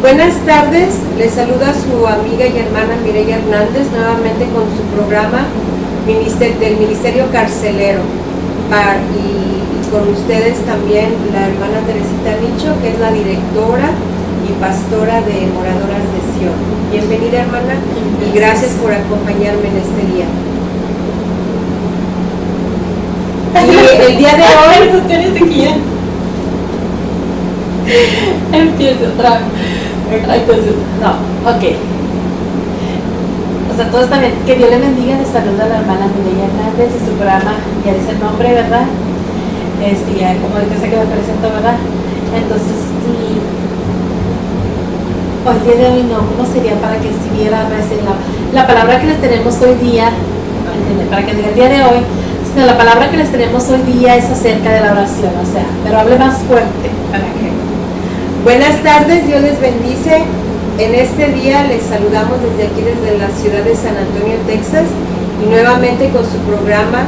Buenas tardes, les saluda su amiga y hermana Mireya Hernández nuevamente con su programa del Ministerio Carcelero y con ustedes también la hermana Teresita Nicho, que es la directora y pastora de Moradoras de Sion. Bienvenida, hermana, y gracias por acompañarme en este día. Y el día de hoy empiezo otra vez. Entonces, no, ok. O sea, todo está bien. Que Dios le bendiga. Les saluda a la hermana Mireya Hernández de su programa. Ya dice el nombre, ¿verdad? Ya como ahorita sé que me presento, ¿verdad? Entonces, el día de hoy no, ¿cómo sería para que siguiera la palabra que les tenemos hoy día? Para que diga el día de hoy, sino la palabra que les tenemos hoy día es acerca de la oración, o sea, pero hable más fuerte para que. Buenas tardes, Dios les bendice. En este día les saludamos desde aquí, desde la ciudad de San Antonio, Texas, y nuevamente con su programa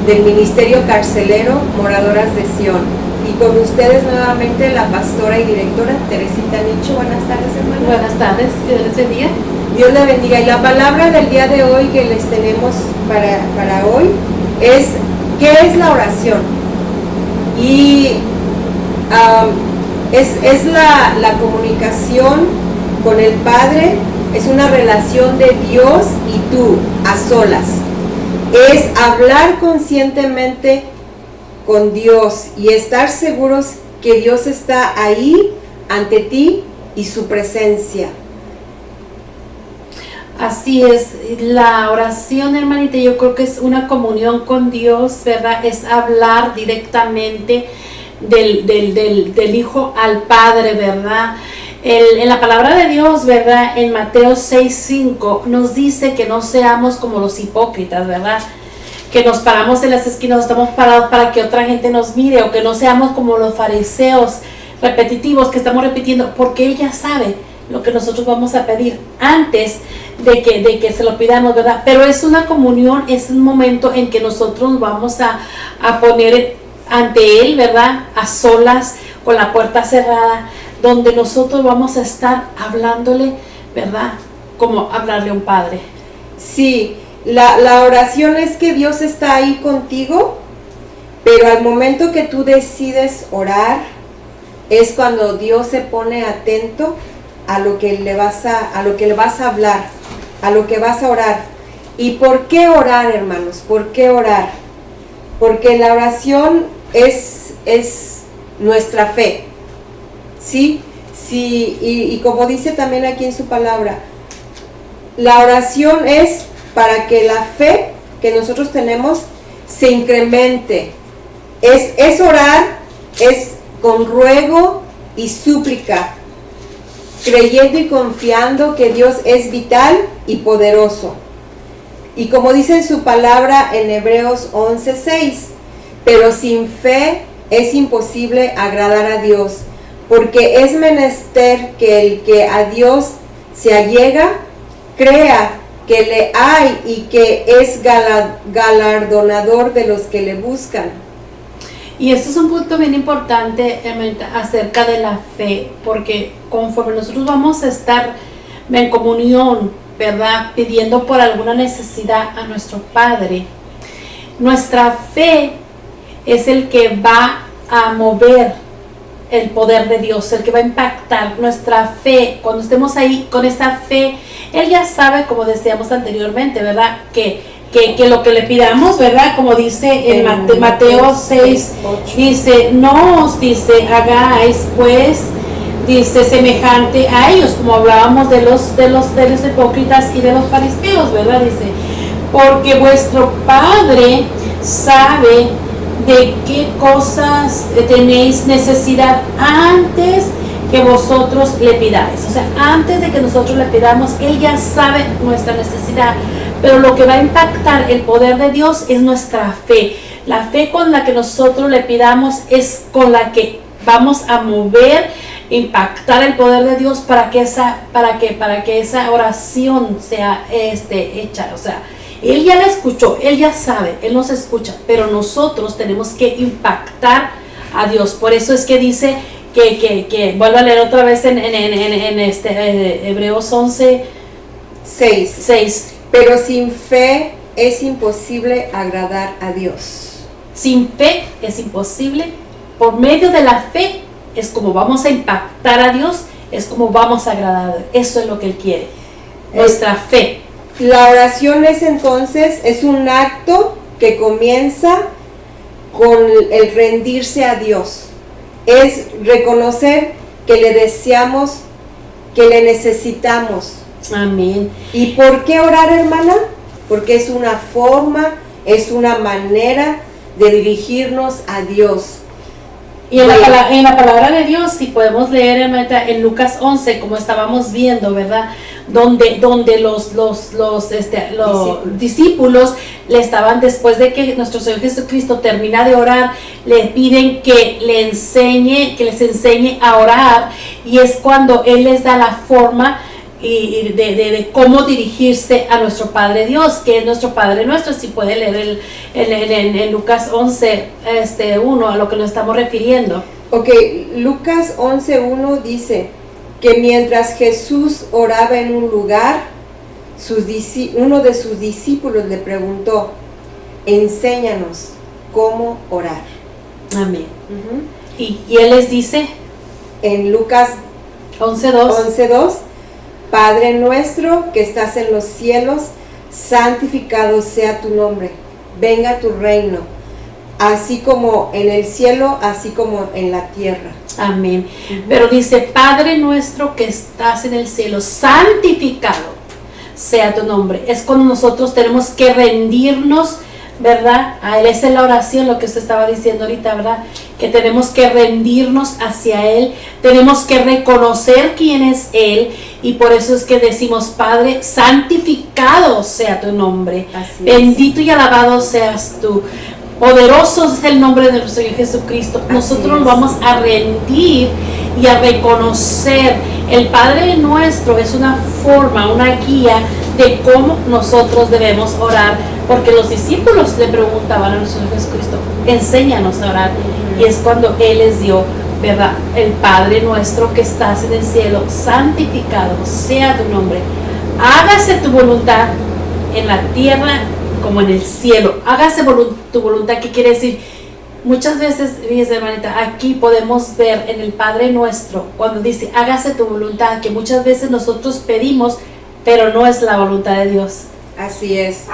del Ministerio Carcelero, Moradoras de Sion. Y con ustedes nuevamente la pastora y directora Teresita Nicho. Buenas tardes, hermana. Buenas tardes, Dios les bendiga. Dios les bendiga. Y la palabra del día de hoy que les tenemos para hoy es, ¿qué es la oración? Y es la comunicación con el Padre, es una relación de Dios y tú, a solas. Es hablar conscientemente con Dios y estar seguros que Dios está ahí ante ti y su presencia. Así es, la oración, hermanita, yo creo que es una comunión con Dios, ¿verdad? Es hablar directamente del Hijo al Padre, ¿verdad? En la palabra de Dios, ¿verdad? En Mateo 6:5 nos dice que no seamos como los hipócritas, ¿verdad? Que nos paramos en las esquinas, estamos parados para que otra gente nos mire, o que no seamos como los fariseos repetitivos que estamos repitiendo, porque Él ya sabe lo que nosotros vamos a pedir antes de que se lo pidamos, ¿verdad? Pero es una comunión, es un momento en que nosotros vamos a poner ante Él, ¿verdad? A solas, con la puerta cerrada, donde nosotros vamos a estar hablándole, ¿verdad? Como hablarle a un padre. Sí, la oración es que Dios está ahí contigo, pero al momento que tú decides orar, es cuando Dios se pone atento a lo que le vas a hablar, a lo que vas a orar. ¿Y por qué orar, hermanos? ¿Por qué orar? Porque la oración es nuestra fe, ¿sí? Sí, y como dice también aquí en su palabra, la oración es para que la fe que nosotros tenemos se incremente. Es orar, es con ruego y súplica, creyendo y confiando que Dios es vital y poderoso. Y como dice en su palabra en Hebreos 11:6, pero sin fe es imposible agradar a Dios, porque es menester que el que a Dios se allega, crea que le hay y que es galardonador de los que le buscan. Y esto es un punto bien importante acerca de la fe, porque conforme nosotros vamos a estar en comunión, ¿verdad? Pidiendo por alguna necesidad a nuestro Padre, nuestra fe es el que va a mover el poder de Dios, el que va a impactar nuestra fe. Cuando estemos ahí con esa fe, Él ya sabe, como decíamos anteriormente, ¿verdad? Que lo que le pidamos, ¿verdad? Como dice en Mateo 6, dice, no os dice, hagáis pues, dice, semejante a ellos, como hablábamos de los hipócritas y de los fariseos, ¿verdad? Dice, porque vuestro Padre sabe de qué cosas tenéis necesidad antes que vosotros le pidáis. O sea, antes de que nosotros le pidamos, Él ya sabe nuestra necesidad. Pero lo que va a impactar el poder de Dios es nuestra fe. La fe con la que nosotros le pidamos es con la que vamos a mover, impactar el poder de Dios para que esa oración sea hecha. O sea, Él ya la escuchó, Él ya sabe, Él nos escucha, pero nosotros tenemos que impactar a Dios. Por eso es que dice que vuelvo a leer otra vez en Hebreos 11, 6. Pero sin fe es imposible agradar a Dios. Sin fe es imposible. Por medio de la fe es como vamos a impactar a Dios, es como vamos a agradar. Eso es lo que Él quiere, nuestra fe. La oración es un acto que comienza con el rendirse a Dios. Es reconocer que le deseamos, que le necesitamos. Amén. ¿Y por qué orar, hermana? Porque es una forma, es una manera de dirigirnos a Dios. Y en la palabra de Dios, si podemos leer en Lucas 11, como estábamos viendo, ¿verdad? Donde los discípulos le estaban, después de que nuestro Señor Jesucristo termina de orar, le piden que les enseñe a orar, y es cuando Él les da la forma y de cómo dirigirse a nuestro Padre Dios, que es nuestro Padre nuestro. Si puede leer en Lucas 11, 1, a lo que nos estamos refiriendo. Ok, Lucas 11:1 dice que mientras Jesús oraba en un lugar, uno de sus discípulos le preguntó: enséñanos cómo orar. Amén. Y Él les dice en Lucas 11:2, Padre nuestro que estás en los cielos, santificado sea tu nombre, venga tu reino, así como en el cielo, así como en la tierra. Amén. Pero dice: Padre nuestro que estás en el cielo, santificado sea tu nombre. Es cuando nosotros tenemos que rendirnos, ¿verdad? A Él. Esa es la oración, lo que usted estaba diciendo ahorita, ¿verdad? Que tenemos que rendirnos hacia Él, tenemos que reconocer quién es Él, y por eso es que decimos: Padre, santificado sea tu nombre, bendito y alabado seas tú. Poderoso es el nombre de nuestro Señor Jesucristo. Nosotros nos vamos a rendir y a reconocer. El Padre nuestro es una forma, una guía de cómo nosotros debemos orar, porque los discípulos le preguntaban a nuestro Señor Jesucristo: enséñanos a orar. Y es cuando Él les dio, ¿verdad? El Padre nuestro que estás en el cielo, santificado sea tu nombre. Hágase tu voluntad en la tierra como en el cielo. Hágase tu voluntad. ¿Qué quiere decir? Muchas veces, fíjese, hermanita, aquí podemos ver en el Padre nuestro, cuando dice hágase tu voluntad, que muchas veces nosotros pedimos, pero no es la voluntad de Dios. Así es,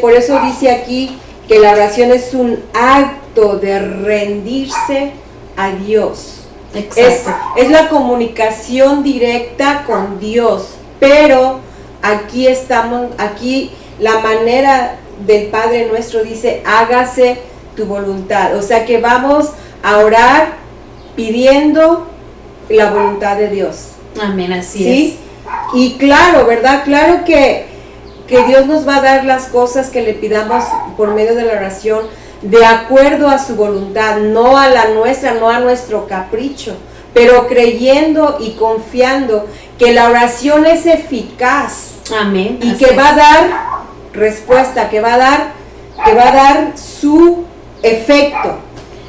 por eso dice aquí que la oración es un acto de rendirse a Dios. Exacto. Es la comunicación directa con Dios, pero aquí la manera del Padre nuestro dice hágase tu voluntad, o sea que vamos a orar pidiendo la voluntad de Dios. Amén, así ¿sí? Es. Y claro, ¿verdad? Claro que Dios nos va a dar las cosas que le pidamos por medio de la oración de acuerdo a su voluntad, no a la nuestra, no a nuestro capricho, pero creyendo y confiando que la oración es eficaz. Amén. Y que va a dar respuesta, que va a dar su efecto.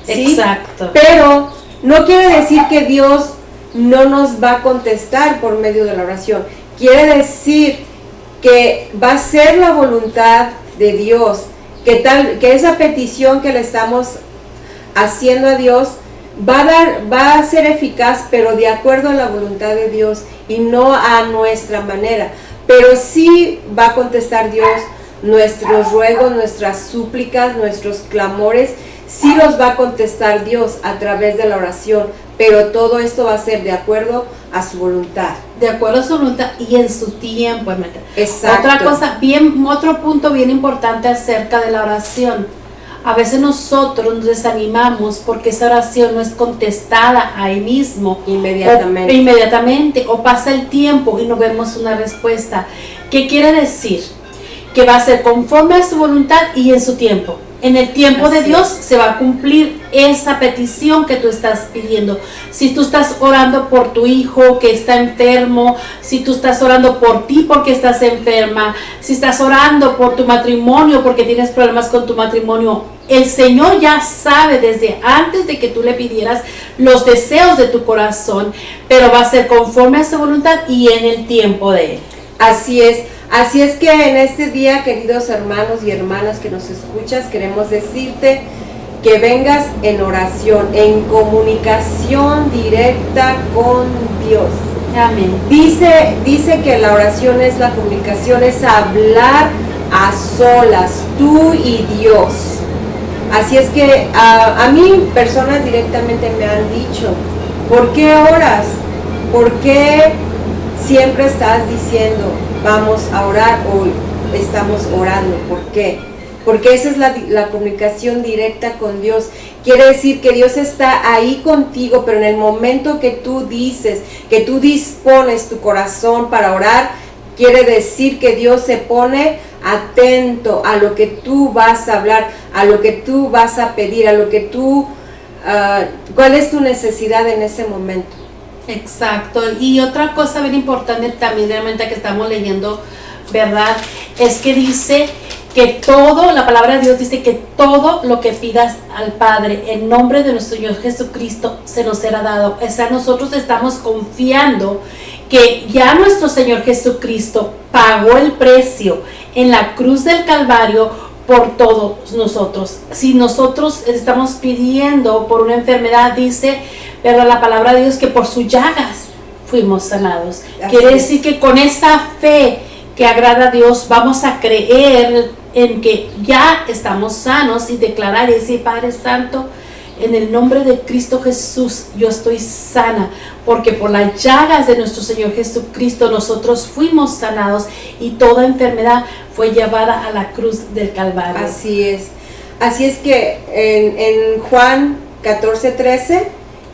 ¿sí? Exacto. Pero no quiere decir que Dios no nos va a contestar por medio de la oración. Quiere decir que va a ser la voluntad de Dios, que esa petición que le estamos haciendo a Dios va a ser eficaz, pero de acuerdo a la voluntad de Dios y no a nuestra manera. Pero sí va a contestar Dios nuestros ruegos, nuestras súplicas, nuestros clamores. Sí los va a contestar Dios a través de la oración, pero todo esto va a ser de acuerdo a su voluntad. De acuerdo a su voluntad y en su tiempo. Exacto. Otro punto bien importante acerca de la oración. A veces nosotros nos desanimamos porque esa oración no es contestada ahí mismo. Inmediatamente. O pasa el tiempo y no vemos una respuesta. ¿Qué quiere decir? Que va a ser conforme a su voluntad y en su tiempo. En el tiempo de Dios se va a cumplir esa petición que tú estás pidiendo. Si tú estás orando por tu hijo que está enfermo, si tú estás orando por ti porque estás enferma, si estás orando por tu matrimonio porque tienes problemas con tu matrimonio, el Señor ya sabe desde antes de que tú le pidieras los deseos de tu corazón, pero va a ser conforme a su voluntad y en el tiempo de Él. Así es que en este día, queridos hermanos y hermanas que nos escuchas, queremos decirte que vengas en oración, en comunicación directa con Dios. Amén. Dice que la oración es la comunicación, es hablar a solas, tú y Dios. Así es que a mí personas directamente me han dicho, ¿por qué oras? ¿Por qué siempre estás diciendo vamos a orar o estamos orando? ¿Por qué? Porque esa es la comunicación directa con Dios. Quiere decir que Dios está ahí contigo, pero en el momento que tú dices, que tú dispones tu corazón para orar, quiere decir que Dios se pone atento a lo que tú vas a hablar, a lo que tú vas a pedir, a lo que tú, cuál es tu necesidad en ese momento. Exacto. Y otra cosa bien importante también, realmente que estamos leyendo, ¿verdad? Es que dice que todo, la palabra de Dios dice que todo lo que pidas al Padre en nombre de nuestro Señor Jesucristo se nos será dado. O sea, nosotros estamos confiando que ya nuestro Señor Jesucristo pagó el precio en la cruz del Calvario por todos nosotros. Si nosotros estamos pidiendo por una enfermedad, dice, ¿verdad?, la palabra de Dios, que por sus llagas fuimos sanados. Quiere decir que con esa fe que agrada a Dios, vamos a creer en que ya estamos sanos y declarar y decir, Padre Santo, en el nombre de Cristo Jesús, yo estoy sana, porque por las llagas de nuestro Señor Jesucristo nosotros fuimos sanados y toda enfermedad fue llevada a la cruz del Calvario. Así es que en Juan 14:13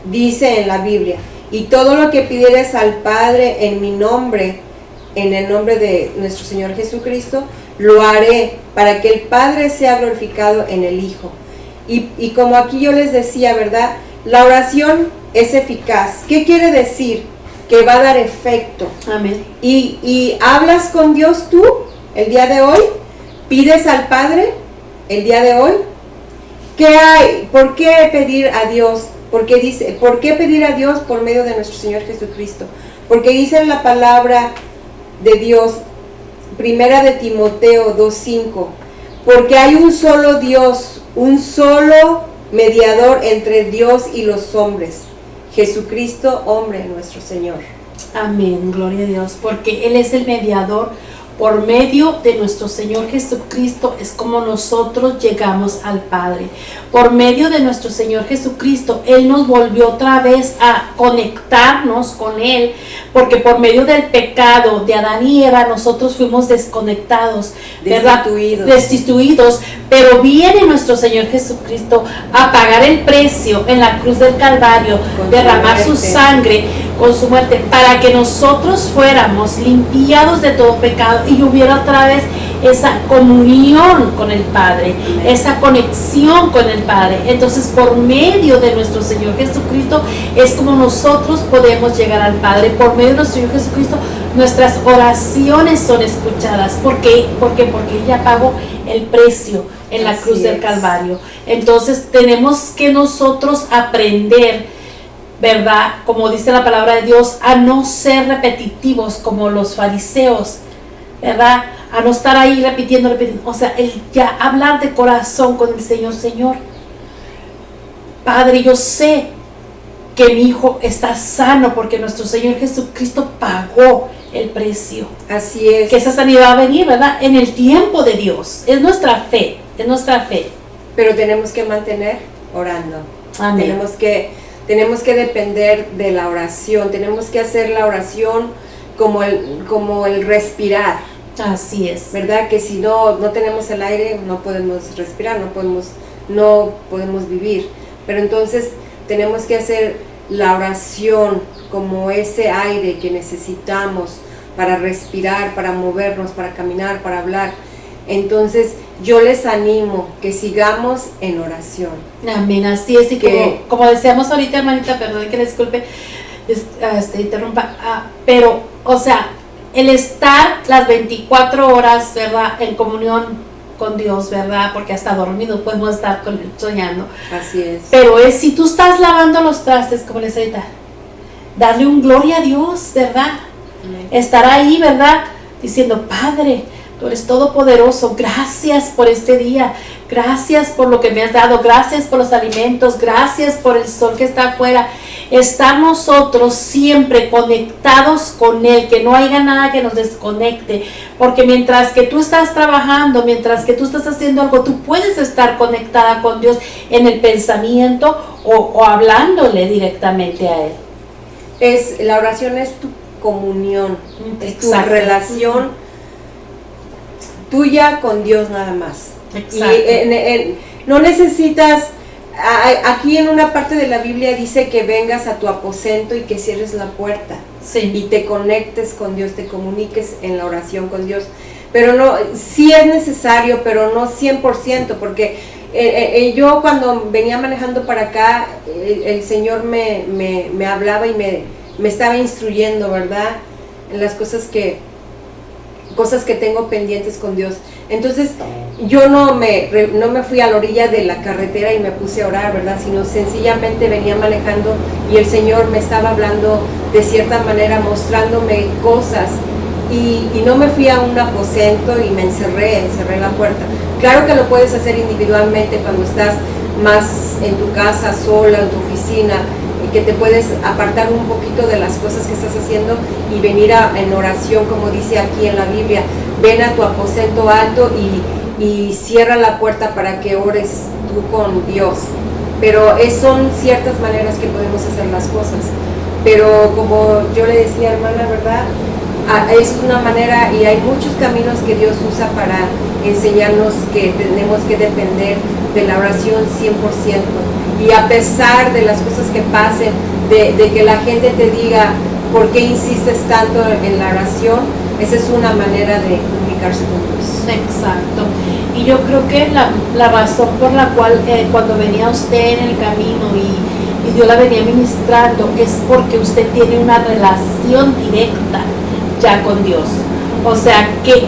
dice en la Biblia, y todo lo que pidieres al Padre en mi nombre, en el nombre de nuestro Señor Jesucristo, lo haré para que el Padre sea glorificado en el Hijo. Y como aquí yo les decía, ¿verdad? La oración es eficaz. ¿Qué quiere decir? Que va a dar efecto. Amén. Y hablas con Dios tú el día de hoy, pides al Padre el día de hoy. ¿Qué hay? ¿Por qué pedir a Dios? Porque dice, ¿por qué pedir a Dios por medio de nuestro Señor Jesucristo? Porque dice en la palabra de Dios, primera de Timoteo 2:5, porque hay un solo Dios, un solo mediador entre Dios y los hombres, Jesucristo, hombre, nuestro Señor. Amén, gloria a Dios, porque Él es el mediador. Por medio de nuestro Señor Jesucristo es como nosotros llegamos al Padre. Por medio de nuestro Señor Jesucristo, Él nos volvió otra vez a conectarnos con Él, porque por medio del pecado de Adán y Eva nosotros fuimos desconectados, ¿verdad? Destituidos. Pero viene nuestro Señor Jesucristo a pagar el precio en la cruz del Calvario, derramar su sangre con su muerte, para que nosotros fuéramos limpiados de todo pecado y hubiera otra vez esa comunión con el Padre, esa conexión con el Padre. Entonces, por medio de nuestro Señor Jesucristo es como nosotros podemos llegar al Padre. Por medio de nuestro Señor Jesucristo nuestras oraciones son escuchadas. ¿Por qué? Porque ella pagó el precio en la cruz del Calvario. Entonces tenemos que nosotros aprender, ¿verdad?, como dice la palabra de Dios, a no ser repetitivos como los fariseos, ¿verdad? A no estar ahí repitiendo. O sea, el ya hablar de corazón con el Señor. Señor, Padre, yo sé que mi hijo está sano porque nuestro Señor Jesucristo pagó el precio. Así es. Que esa sanidad va a venir, ¿verdad?, en el tiempo de Dios. Es nuestra fe, Pero tenemos que mantener orando. Amén. Tenemos que depender de la oración. Tenemos que hacer la oración como el respirar. Así es. ¿Verdad? Que si no tenemos el aire, no podemos respirar, no podemos vivir. Pero entonces tenemos que hacer la oración como ese aire que necesitamos para respirar, para movernos, para caminar, para hablar. Entonces yo les animo que sigamos en oración. Amén, así es. Y como decíamos ahorita, hermanita, perdón que le disculpe, interrumpa, pero, o sea, el estar las 24 horas, ¿verdad?, en comunión con Dios, ¿verdad? Porque hasta dormido podemos estar con él soñando. Así es. Pero es si tú estás lavando los trastes, como les decía, darle un gloria a Dios, ¿verdad? Amén. Estar ahí, ¿verdad? Diciendo, Padre, tú eres todopoderoso, gracias por este día, gracias por lo que me has dado, gracias por los alimentos, gracias por el sol que está afuera. Estar nosotros siempre conectados con Él, que no haya nada que nos desconecte, porque mientras que tú estás trabajando, mientras que tú estás haciendo algo, tú puedes estar conectada con Dios en el pensamiento o hablándole directamente a Él. La oración es tu comunión, es tu Exacto. relación tuya con Dios nada más. Exacto. Y no necesitas, aquí en una parte de la Biblia dice que vengas a tu aposento y que cierres la puerta Sí. y te conectes con Dios, te comuniques en la oración con Dios. Pero no, sí es necesario, pero no 100%, porque yo cuando venía manejando para acá, el Señor me hablaba y me estaba instruyendo, ¿verdad? En las cosas que tengo pendientes con Dios. Entonces yo no me fui a la orilla de la carretera y me puse a orar, ¿verdad? Sino sencillamente venía manejando y el Señor me estaba hablando de cierta manera, mostrándome cosas. Y no me fui a un aposento y me encerré la puerta. Claro que lo puedes hacer individualmente cuando estás más en tu casa, sola, en tu oficina, y que te puedes apartar un poquito de las cosas que estás haciendo y venir en oración, como dice aquí en la Biblia. Ven a tu aposento alto y cierra la puerta para que ores tú con Dios. Pero son ciertas maneras que podemos hacer las cosas. Pero como yo le decía, hermana, ¿verdad? Es una manera y hay muchos caminos que Dios usa para enseñarnos que tenemos que depender de la oración 100%. Y a pesar de las cosas que pasen, de que la gente te diga por qué insistes tanto en la oración, esa es una manera de comunicarse con Dios. Exacto. Y yo creo que la razón por la cual cuando venía usted en el camino y Dios la venía ministrando es porque usted tiene una relación directa ya con Dios. O sea que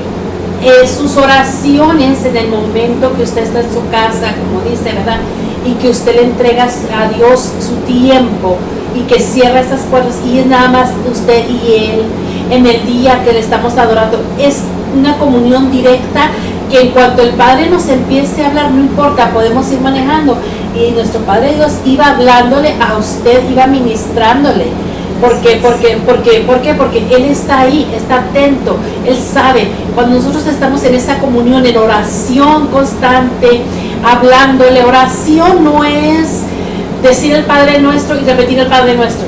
sus oraciones en el momento que usted está en su casa, como dice, ¿verdad? Y que usted le entrega a Dios su tiempo y que cierra esas puertas y es nada más usted y Él en el día que le estamos adorando. Es una comunión directa que en cuanto el Padre nos empiece a hablar, no importa, podemos ir manejando y nuestro Padre Dios iba hablándole a usted, iba ministrándole. ¿Por qué? Porque Él está ahí, está atento, Él sabe. Cuando nosotros estamos en esa comunión, en oración constante, hablándole, oración no es decir el Padre Nuestro y repetir el Padre Nuestro.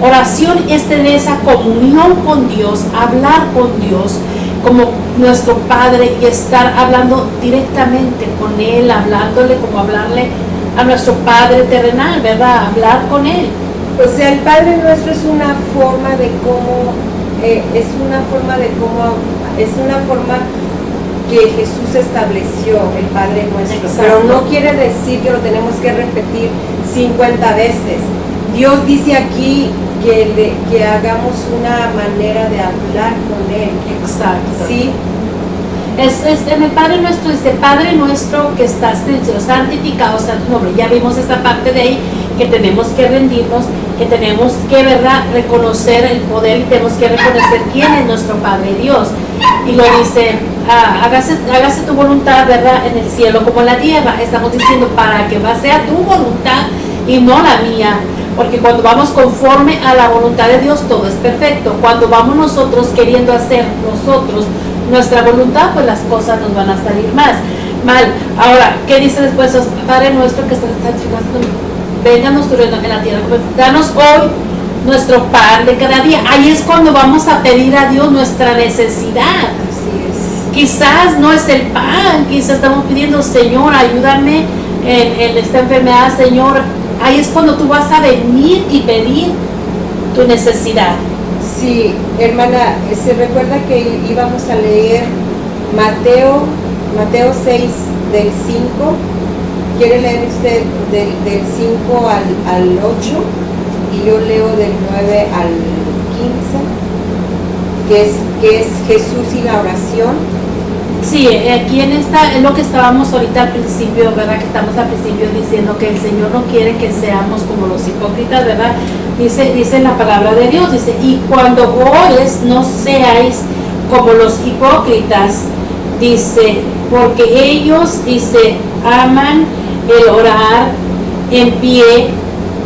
Oración es tener esa comunión con Dios, hablar con Dios como nuestro Padre y estar hablando directamente con Él, hablándole como hablarle a nuestro Padre terrenal, ¿verdad? Hablar con Él. O sea, el Padre Nuestro es una forma que Jesús estableció, el Padre Nuestro. Exacto. Pero no quiere decir que lo tenemos que repetir 50 veces. Dios dice aquí que hagamos una manera de hablar con Él. Exacto. ¿Sí? En el Padre Nuestro dice, Padre Nuestro que estás en el cielo, santificado sea tu nombre. Ya vimos esta parte de ahí, que tenemos que rendirnos, que tenemos que, ¿verdad?, reconocer el poder y tenemos que reconocer quién es nuestro Padre Dios. Y lo dice, hágase tu voluntad, ¿verdad?, en el cielo como en la tierra. Estamos diciendo para que sea tu voluntad y no la mía. Porque cuando vamos conforme a la voluntad de Dios, todo es perfecto. Cuando vamos nosotros queriendo hacer nosotros nuestra voluntad, pues las cosas nos van a salir mal. Ahora, ¿qué dice después? Padre nuestro que estás santificado, vénganos tu reino en la tierra. Danos hoy nuestro pan de cada día. Ahí es cuando vamos a pedir a Dios nuestra necesidad. Así es. Quizás no es el pan, quizás estamos pidiendo, Señor, ayúdame en esta enfermedad, Señor. Ahí es cuando tú vas a venir y pedir tu necesidad. Sí, hermana, se recuerda que íbamos a leer Mateo 6 del 5. ¿Quiere leer usted del 5 al 8? Y yo leo del 9 al 15, que es Jesús y la oración. Sí, aquí en esta es lo que estábamos ahorita al principio, ¿verdad? Que estamos al principio diciendo que el Señor no quiere que seamos como los hipócritas, ¿verdad? Dice la palabra de Dios, dice, y cuando ores no seáis como los hipócritas, dice, porque ellos, dice, aman el orar en pie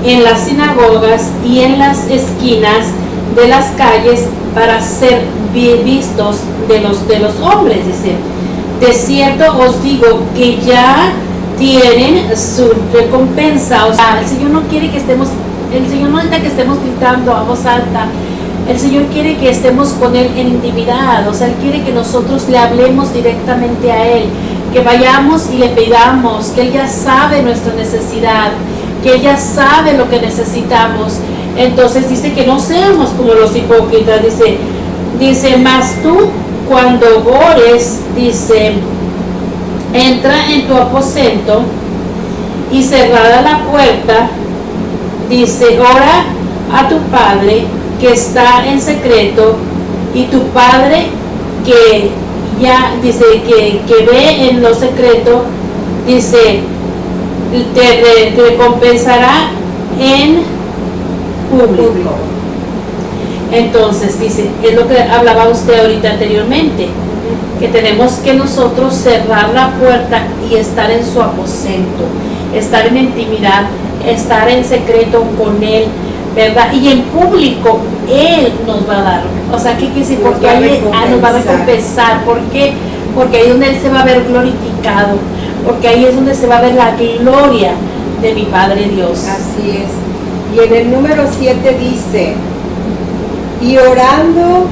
en las sinagogas y en las esquinas de las calles para ser vistos de los hombres, dice. De cierto os digo que ya tienen su recompensa. O sea, el Señor no quiere que estemos, el Señor no necesita que estemos gritando a voz alta. El Señor quiere que estemos con Él en intimidad. O sea, Él quiere que nosotros le hablemos directamente a Él, que vayamos y le pidamos, que Él ya sabe nuestra necesidad, que Él ya sabe lo que necesitamos. Entonces dice que no seamos como los hipócritas, dice, mas tú cuando ores, dice, entra en tu aposento y cerrada la puerta, dice, ora a tu Padre que está en secreto, y tu Padre que ya, dice, que ve en lo secreto, dice, te recompensará en público. Entonces dice, es lo que hablaba usted ahorita anteriormente, que tenemos que nosotros cerrar la puerta y estar en su aposento, estar en intimidad, estar en secreto con Él, ¿verdad? Y en público Él nos va a dar, o sea, ¿qué quiere decir? Porque ahí nos va a recompensar. ¿Por qué? Porque ahí es donde Él se va a ver glorificado, porque ahí es donde se va a ver la gloria de mi Padre Dios. Así es. Y en el número 7 dice, y orando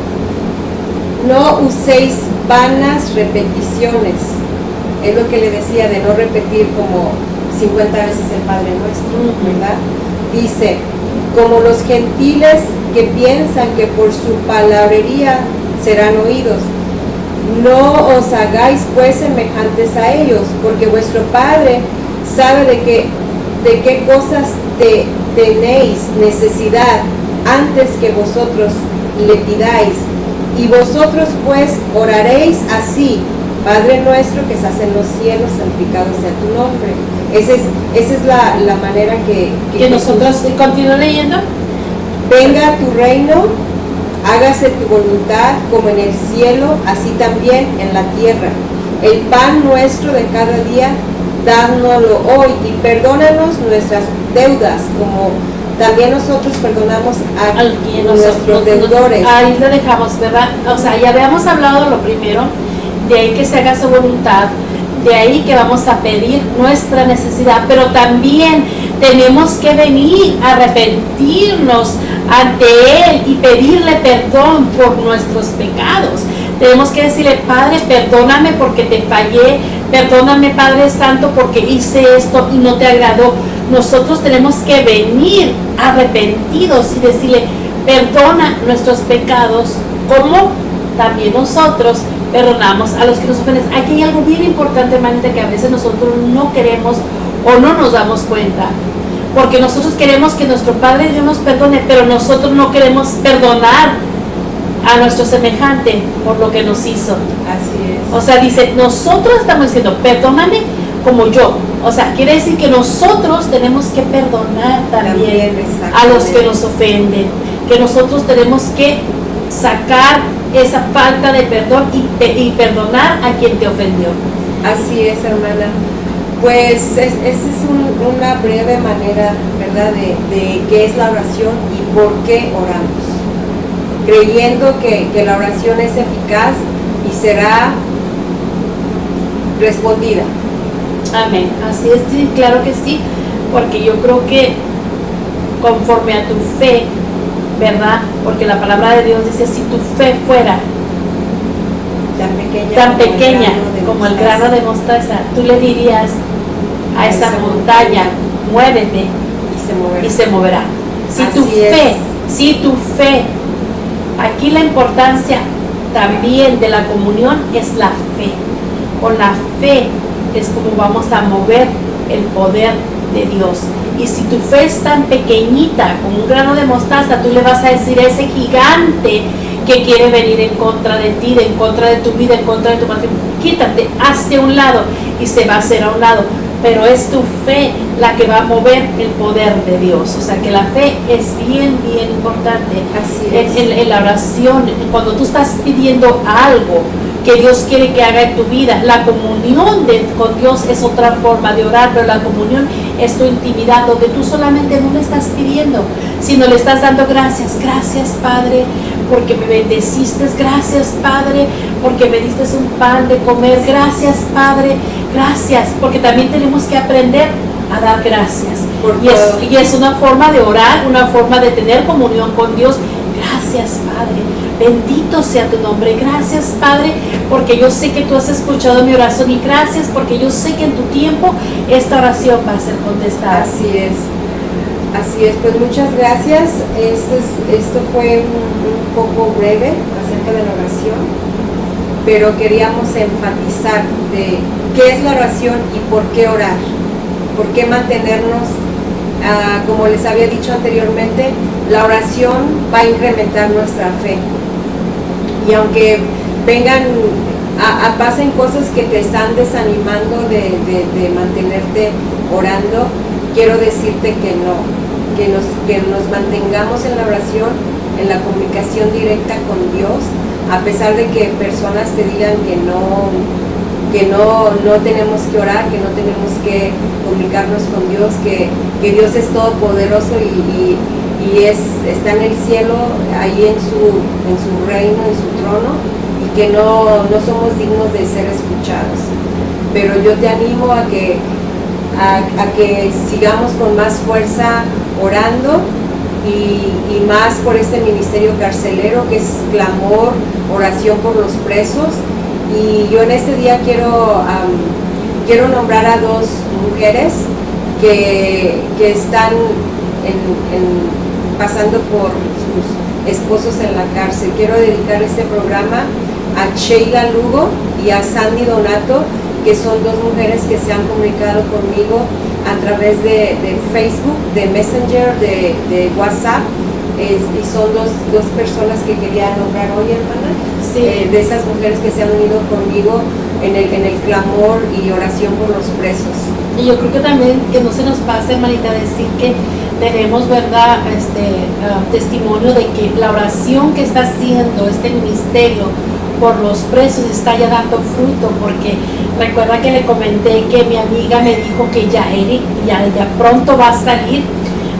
no uséis vanas repeticiones. Es lo que le decía de no repetir como 50 veces el Padre Nuestro, ¿verdad? Dice, como los gentiles que piensan que por su palabrería serán oídos. No os hagáis pues semejantes a ellos, porque vuestro Padre sabe de qué cosas tenéis necesidad antes que vosotros le pidáis. Y vosotros pues oraréis así: Padre nuestro que estás en los cielos, santificado sea tu nombre. Esa es la manera que nosotros, continúo leyendo. Venga tu reino, hágase tu voluntad como en el cielo, así también en la tierra. El pan nuestro de cada día, dánoslo hoy, y perdónanos nuestras deudas, como también nosotros perdonamos a nuestros deudores. Ahí lo dejamos, ¿verdad? O sea, ya habíamos hablado lo primero, de ahí que se haga su voluntad, de ahí que vamos a pedir nuestra necesidad, pero también tenemos que venir a arrepentirnos ante Él y pedirle perdón por nuestros pecados. Tenemos que decirle: Padre, perdóname porque te fallé, perdóname, Padre Santo, porque hice esto y no te agradó. Nosotros tenemos que venir arrepentidos y decirle: perdona nuestros pecados, como también nosotros perdonamos a los que nos ofenden. Aquí hay algo bien importante, hermanita, que a veces nosotros no queremos o no nos damos cuenta, porque nosotros queremos que nuestro Padre Dios nos perdone, pero nosotros no queremos perdonar a nuestro semejante por lo que nos hizo. Así es. O sea, dice, nosotros estamos diciendo: perdóname como yo. O sea, quiere decir que nosotros tenemos que perdonar también a los que nos ofenden, que nosotros tenemos que sacar esa falta de perdón y perdonar a quien te ofendió. Así es, hermana. Pues esa es una breve manera, ¿verdad?, de qué es la oración y por qué oramos, creyendo que la oración es eficaz y será respondida. Amén, así es, sí, claro que sí, porque yo creo que conforme a tu fe, ¿verdad? Porque la palabra de Dios dice: si tu fe fuera tan pequeña como el grano de mostaza, tú le dirías a esa montaña: muévete, y se moverá. Si tu fe, aquí la importancia también de la comunión es la fe. Con la fe es como vamos a mover el poder de Dios. Y si tu fe es tan pequeñita como un grano de mostaza, tú le vas a decir a ese gigante que quiere venir en contra de ti, en contra de tu vida, en contra de tu matrimonio. Quítate, hazte a un lado y se va a hacer a un lado. Pero es tu fe la que va a mover el poder de Dios. O sea que la fe es bien, bien importante. Así es. En la oración, cuando tú estás pidiendo algo que Dios quiere que haga en tu vida, la comunión con Dios es otra forma de orar, pero la comunión es tu intimidad, donde tú solamente no le estás pidiendo, sino le estás dando gracias. Gracias, Padre, porque me bendeciste. Gracias, Padre, porque me diste un pan de comer. Gracias, Padre. Gracias, porque también tenemos que aprender a dar gracias. Y es una forma de orar, una forma de tener comunión con Dios. Gracias, Padre. Bendito sea tu nombre. Gracias, Padre, porque yo sé que tú has escuchado mi oración, y gracias porque yo sé que en tu tiempo esta oración va a ser contestada. Así es. Así es, pues muchas gracias. Esto fue un poco breve acerca de la oración, pero queríamos enfatizar de qué es la oración y por qué orar, por qué mantenernos, como les había dicho anteriormente, la oración va a incrementar nuestra fe. Y aunque pasen cosas que te están desanimando de mantenerte orando, quiero decirte que no, que nos mantengamos en la oración, en la comunicación directa con Dios, a pesar de que personas te digan que no tenemos que orar, que no tenemos que comunicarnos con Dios, que Dios es todopoderoso y está en el cielo, ahí en su reino, en su trono, y que no somos dignos de ser escuchados. Pero yo te animo a que sigamos con más fuerza orando, y más por este ministerio carcelero que es clamor, oración por los presos. Y yo en este día quiero nombrar a dos mujeres que están pasando por sus esposos en la cárcel. Quiero dedicar este programa a Sheila Lugo y a Sandy Donato, que son dos mujeres que se han comunicado conmigo a través de Facebook, de Messenger, de WhatsApp, y son dos personas que quería nombrar hoy, hermana. Sí. De esas mujeres que se han unido conmigo en el clamor y oración por los presos. Y yo creo que también que no se nos pase, hermanita, decir que tenemos, ¿verdad?, testimonio de que la oración que está haciendo este ministerio por los presos está ya dando fruto, porque recuerda que le comenté que mi amiga me dijo que ya pronto va a salir,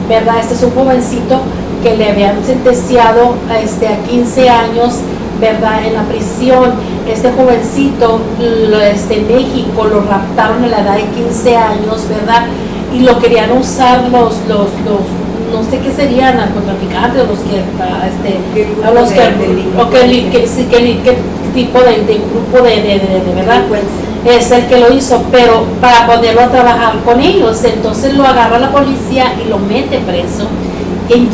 ¿verdad? Este es un jovencito que le habían sentenciado a 15 años, ¿verdad?, en la prisión. Este jovencito en México lo raptaron a la edad de 15 años, ¿verdad? Y lo querían usar los no sé qué serían, narcotraficantes, qué tipo de grupo de verdad, es el que lo hizo, pero para ponerlo a trabajar con ellos. Entonces lo agarra la policía y lo mete preso,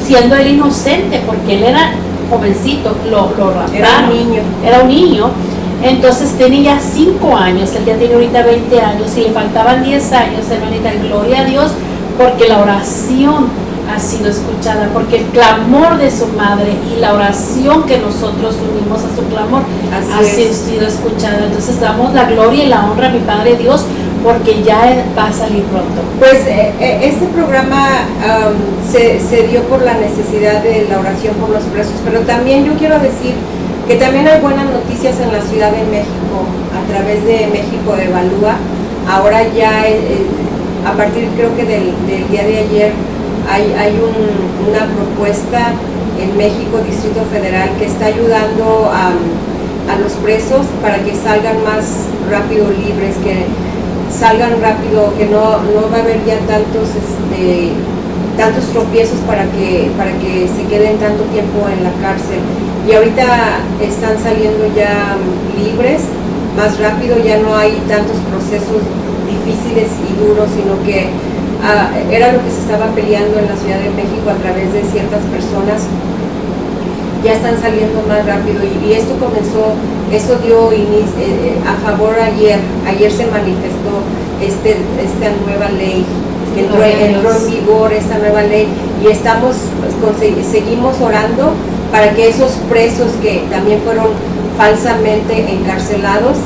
siendo él inocente, porque él era jovencito, lo raptaron, era un niño. Entonces tenía 5 años, él ya tiene ahorita 20 años y le faltaban 10 años, hermanita. Gloria a Dios, porque la oración ha sido escuchada, porque el clamor de su madre y la oración que nosotros unimos a su clamor ha sido escuchada. Entonces damos la gloria y la honra a mi Padre Dios, porque ya va a salir pronto. Pues este programa se dio por la necesidad de la oración por los presos, pero también yo quiero decir que también hay buenas noticias en la Ciudad de México, a través de México Evalúa. Ahora ya, a partir creo que del día de ayer, hay una propuesta en México, Distrito Federal, que está ayudando a los presos para que salgan más rápido libres, que salgan rápido, que no va a haber ya tantos tropiezos para que se queden tanto tiempo en la cárcel. Y ahorita están saliendo ya libres más rápido, ya no hay tantos procesos difíciles y duros, sino que era lo que se estaba peleando en la Ciudad de México a través de ciertas personas. Ya están saliendo más rápido, y esto dio inicio a favor ayer se manifestó esta nueva ley, que entró en vigor esta nueva ley, y seguimos orando para que esos presos que también fueron falsamente encarcelados,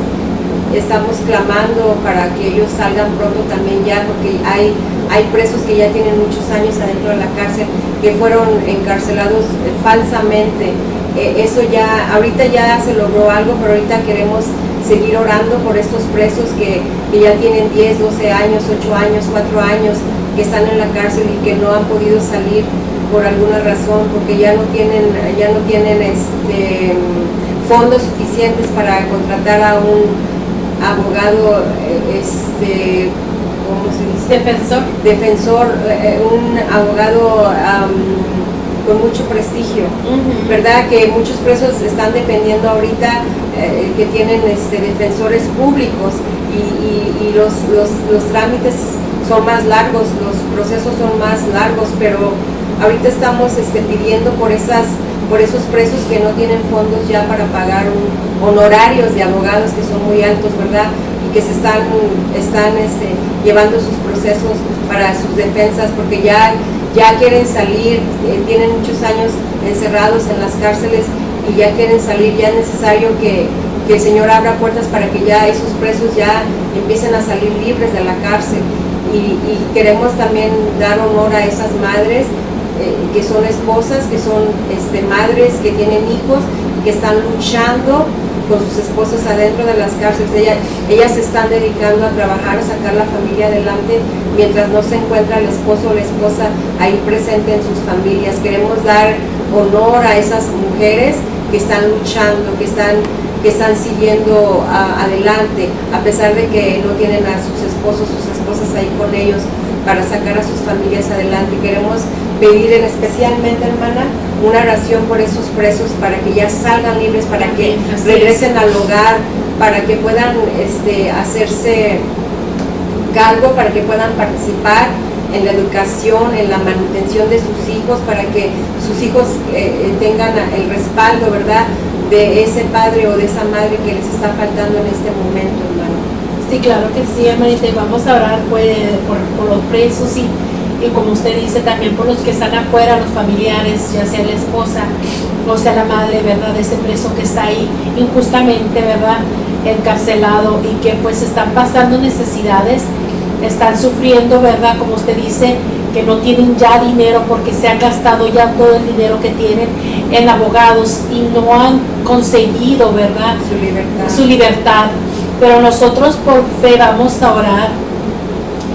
estamos clamando para que ellos salgan pronto también ya, porque hay presos que ya tienen muchos años adentro de la cárcel, que fueron encarcelados falsamente. Eso ya, ahorita ya se logró algo, pero ahorita queremos seguir orando por estos presos que ya tienen 10, 12 años, 8 años, 4 años, que están en la cárcel y que no han podido salir por alguna razón, porque ya no tienen fondos suficientes para contratar a un abogado, ¿cómo se dice? Defensor, un abogado con mucho prestigio, ¿verdad? Que muchos presos están dependiendo ahorita que tienen defensores públicos y los trámites son más largos, los procesos son más largos, pero ahorita estamos pidiendo por esos presos que no tienen fondos ya para pagar honorarios de abogados que son muy altos, ¿verdad? Y que se están llevando sus procesos para sus defensas, porque ya quieren salir, tienen muchos años encerrados en las cárceles y ya quieren salir. Ya es necesario que el Señor abra puertas para que ya esos presos ya empiecen a salir libres de la cárcel. Y queremos también dar honor a esas madres que son esposas, que son madres que tienen hijos, que están luchando con sus esposos adentro de las cárceles. Ellas se están dedicando a trabajar, a sacar la familia adelante, mientras no se encuentra el esposo o la esposa ahí presente en sus familias. Queremos dar honor a esas mujeres que están luchando, que están siguiendo adelante, a pesar de que no tienen a sus esposos, sus esposas ahí con ellos para sacar a sus familias adelante. Queremos pedir especialmente, hermana, una oración por esos presos para que ya salgan libres, para que regresen al hogar, para que puedan hacerse cargo, para que puedan participar en la educación, en la manutención de sus hijos, para que sus hijos tengan el respaldo, ¿verdad?, de ese padre o de esa madre que les está faltando en este momento, hermano. Sí, claro que sí, hermanita, y vamos a orar pues, por los presos y como usted dice, también por los que están afuera, los familiares, ya sea la esposa o sea la madre, ¿verdad?, de ese preso que está ahí injustamente, ¿verdad?, encarcelado y que pues están pasando necesidades, están sufriendo, ¿verdad?, como usted dice, que no tienen ya dinero porque se han gastado ya todo el dinero que tienen en abogados y no han conseguido, ¿verdad?, su libertad. Pero nosotros por fe vamos a orar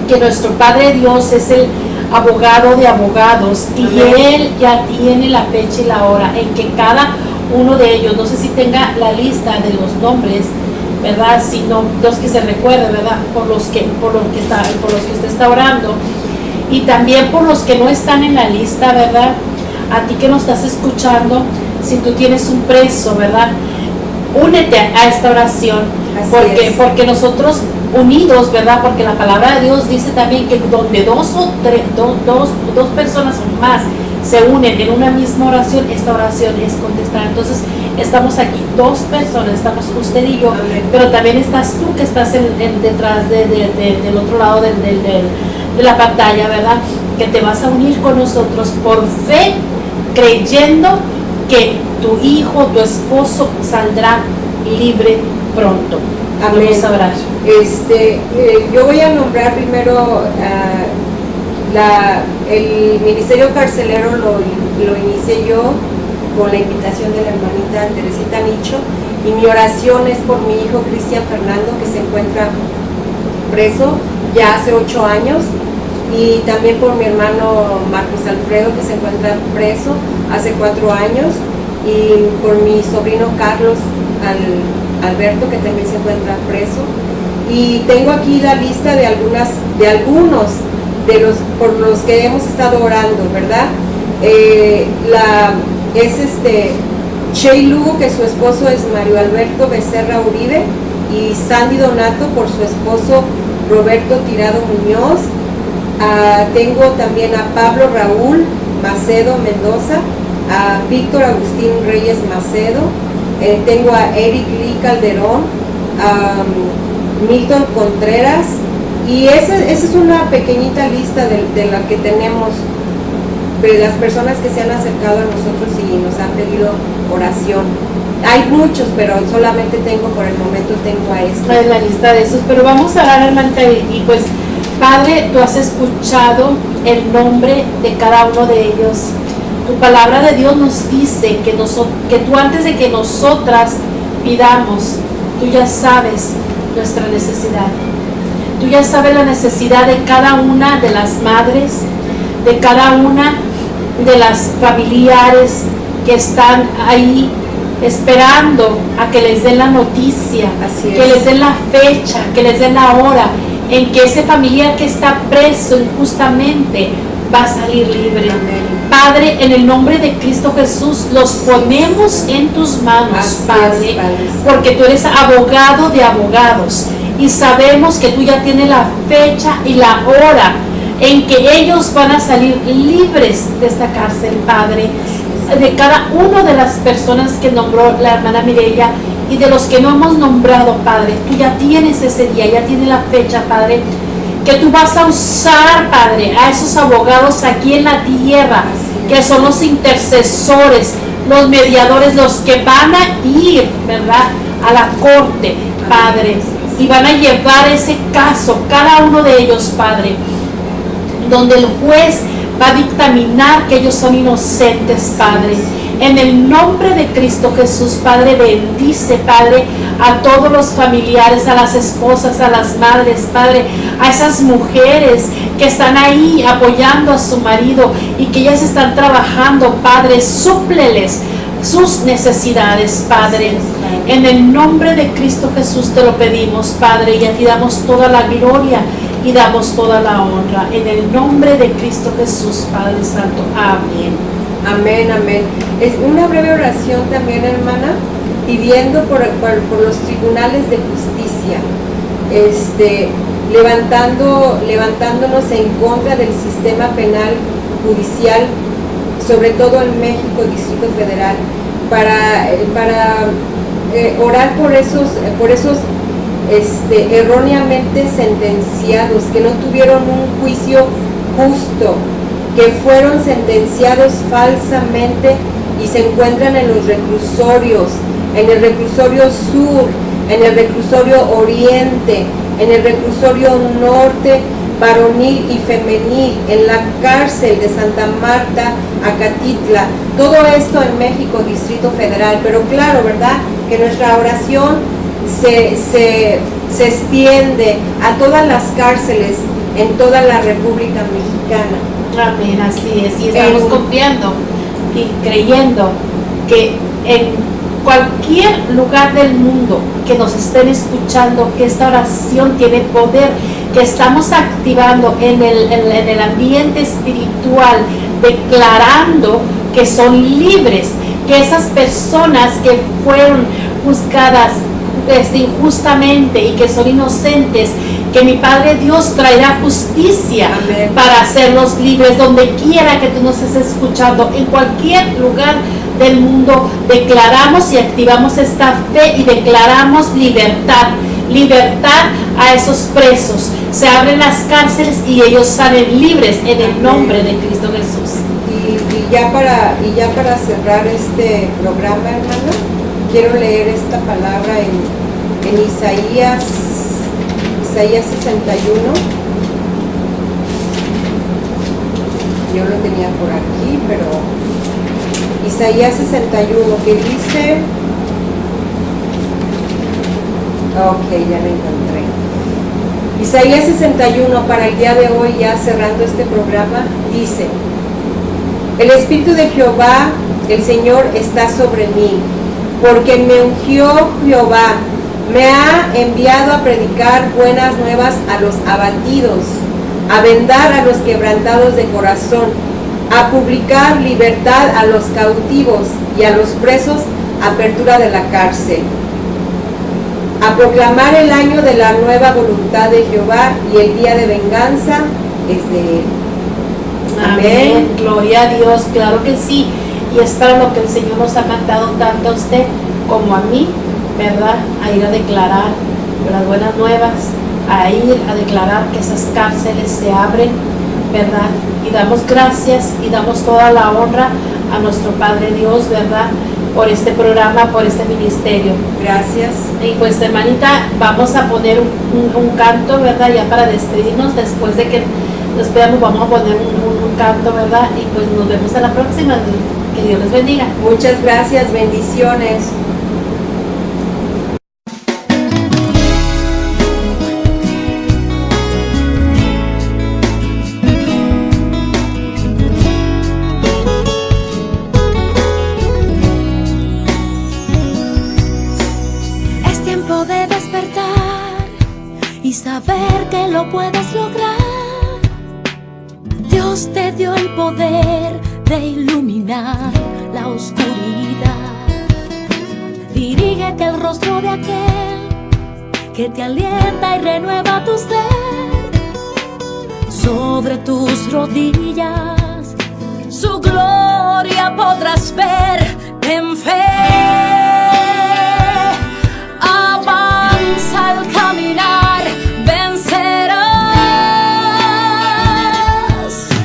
que nuestro Padre Dios es el abogado de abogados y Él ya tiene la fecha y la hora en que cada uno de ellos, no sé si tenga la lista de los nombres, ¿verdad?, sino los que se recuerden, ¿verdad?, por los que usted está orando, y también por los que no están en la lista, ¿verdad?, a ti que nos estás escuchando, si tú tienes un preso, ¿verdad?, únete a esta oración, porque nosotros unidos, ¿verdad?, porque la palabra de Dios dice también que donde dos personas o más se unen en una misma oración, esta oración es contestada. Entonces estamos aquí, dos personas, estamos usted y yo, pero también estás tú que estás detrás del otro lado de la pantalla, ¿verdad?, que te vas a unir con nosotros por fe, creyendo que tu hijo, tu esposo saldrá libre pronto. Amén. Vamos a orar. Yo voy a nombrar primero el ministerio carcelero, lo inicié yo con la invitación de la hermanita Teresita Nicho, y mi oración es por mi hijo Cristian Fernando, que se encuentra preso ya hace 8 años, y también por mi hermano Marcos Alfredo, que se encuentra preso hace 4 años, y por mi sobrino Carlos Alberto, que también se encuentra preso. Y tengo aquí la lista de algunos por los que hemos estado orando, ¿verdad? Shey Lugo, que su esposo es Mario Alberto Becerra Uribe, y Sandy Donato por su esposo Roberto Tirado Muñoz. Tengo también a Pablo Raúl Macedo Mendoza, a Víctor Agustín Reyes Macedo, tengo a Eric Lee Calderón, a Milton Contreras, y esa es una pequeñita lista de la que tenemos las personas que se han acercado a nosotros y nos han pedido oración. Hay muchos, pero solamente por el momento tengo a estos. Es la lista de esos, pero vamos a orar, hermanita, y pues, Padre, tú has escuchado el nombre de cada uno de ellos. Tu palabra de Dios nos dice que tú, antes de que nosotras pidamos, tú ya sabes nuestra necesidad. Tú ya sabes la necesidad de cada una de las madres, de cada una de las familiares que están ahí esperando a que les den la noticia, que les den la fecha, que les den la hora en que ese familiar que está preso injustamente va a salir libre. Amén. Padre, en el nombre de Cristo Jesús, los ponemos en tus manos, Padre, porque tú eres abogado de abogados y sabemos que tú ya tienes la fecha y la hora en que ellos van a salir libres de esta cárcel, Padre. De cada una de las personas que nombró la hermana Mireya y de los que no hemos nombrado, Padre, tú ya tienes ese día, ya tienes la fecha, Padre, que tú vas a usar, Padre, a esos abogados aquí en la tierra, que son los intercesores, los mediadores, los que van a ir, ¿verdad?, a la corte, Padre, y van a llevar ese caso, cada uno de ellos, Padre, donde el juez va a dictaminar que ellos son inocentes, Padre. En el nombre de Cristo Jesús, Padre, bendice, Padre, a todos los familiares, a las esposas, a las madres, Padre, a esas mujeres que están ahí apoyando a su marido y que ellas están trabajando, Padre, súpleles sus necesidades, Padre. En el nombre de Cristo Jesús te lo pedimos, Padre, y a ti damos toda la gloria y damos toda la honra. En el nombre de Cristo Jesús, Padre Santo. Amén. Amén, amén. Es una breve oración también, hermana, pidiendo por los tribunales de justicia, levantándonos en contra del sistema penal judicial, sobre todo en México, Distrito Federal, para orar por esos erróneamente sentenciados, que no tuvieron un juicio justo, que fueron sentenciados falsamente y se encuentran en los reclusorios, en el reclusorio sur, en el reclusorio oriente, en el reclusorio norte, varonil y femenil, en la cárcel de Santa Marta, Acatitla. Todo esto en México, Distrito Federal, pero claro, ¿verdad?, que nuestra oración se extiende a todas las cárceles en toda la República Mexicana. Amén, así es, y estamos confiando y creyendo que en cualquier lugar del mundo que nos estén escuchando, que esta oración tiene poder, que estamos activando en el ambiente espiritual, declarando que son libres, que esas personas que fueron juzgadas injustamente y que son inocentes, que mi Padre Dios traerá justicia. Amén. Para hacerlos libres, donde quiera que tú nos estés escuchando, en cualquier lugar del mundo, declaramos y activamos esta fe y declaramos libertad a esos presos. Se abren las cárceles y ellos salen libres en el nombre de Cristo Jesús. Y ya para cerrar este programa, hermano, quiero leer esta palabra en Isaías 61. Yo lo tenía por aquí, pero Isaías 61, que dice, ok, ya lo encontré. Isaías 61, para el día de hoy, ya cerrando este programa, dice: el Espíritu de Jehová, el Señor, está sobre mí, porque me ungió Jehová, me ha enviado a predicar buenas nuevas a los abatidos, a vendar a los quebrantados de corazón, a publicar libertad a los cautivos y a los presos, apertura de la cárcel, a proclamar el año de la nueva voluntad de Jehová, y el día de venganza es de él. Amén. Gloria a Dios, claro que sí. Y es para lo que el Señor nos ha mandado tanto a usted como a mí, ¿verdad? A ir a declarar las buenas nuevas, a ir a declarar que esas cárceles se abren, ¿verdad? Y damos gracias y damos toda la honra a nuestro Padre Dios, ¿verdad? Por este programa, por este ministerio. Gracias. Y pues, hermanita, vamos a poner un canto, ¿verdad? Ya para despedirnos, después de que nos despedamos, vamos a poner un canto, ¿verdad? Y pues nos vemos a la próxima. Que Dios les bendiga. Muchas gracias, bendiciones. Es tiempo de despertar y saber que lo puedes lograr. Dios te dio el poder de iluminar la oscuridad. Dirígete al rostro de aquel que te alienta y renueva tu ser. Sobre tus rodillas su gloria podrás ver. En fe avanza al caminar, vencerás.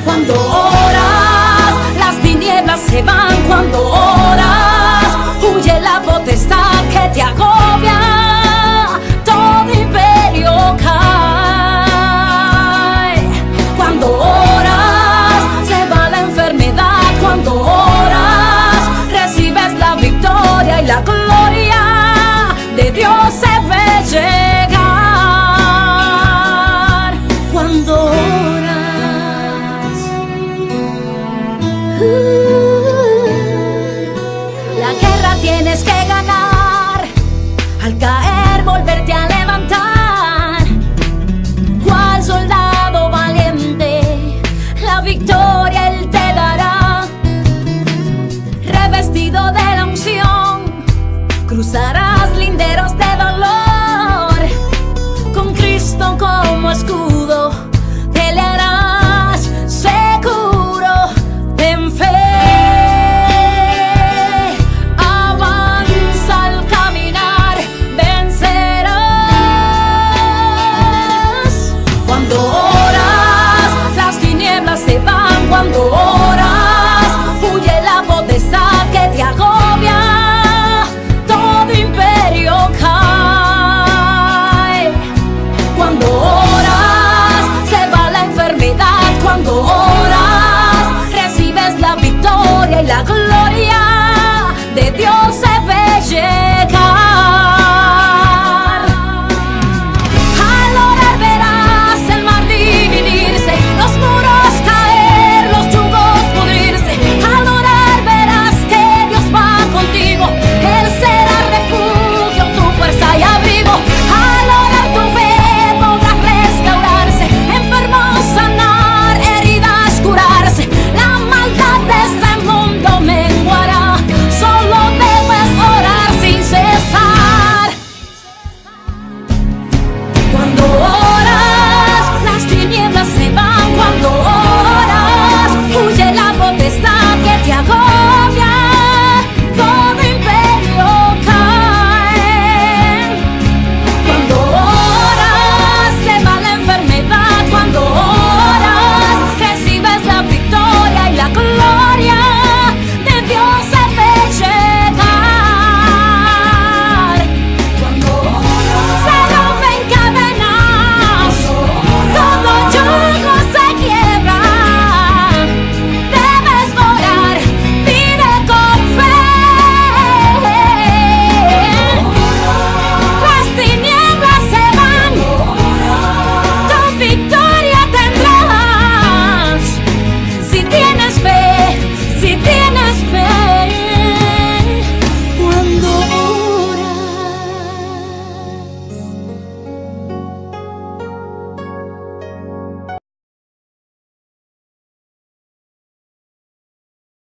Cuando oras, las tinieblas se van. Cuando oras, huye la potestad que te agobia. Todo imperio cae. Cuando oras, se va la enfermedad. Cuando oras, recibes la victoria y la gloria de Dios se ve llegar. Cuando oras, la guerra tienes que ganar. Al caer, volverte a levantar. Cual soldado valiente, la victoria Él te dará. Revestido de la unción, cruzarás linderos de dolor. Con Cristo como escudo, pelearás seguro. En fe avanza al caminar, vencerás. Cuando oras, las tinieblas se van. Cuando oras, huye la potestad que te agobia. Todo imperio cae. Cuando oras, se va la enfermedad. Cuando oras, recibes la victoria y la gloria de Dios.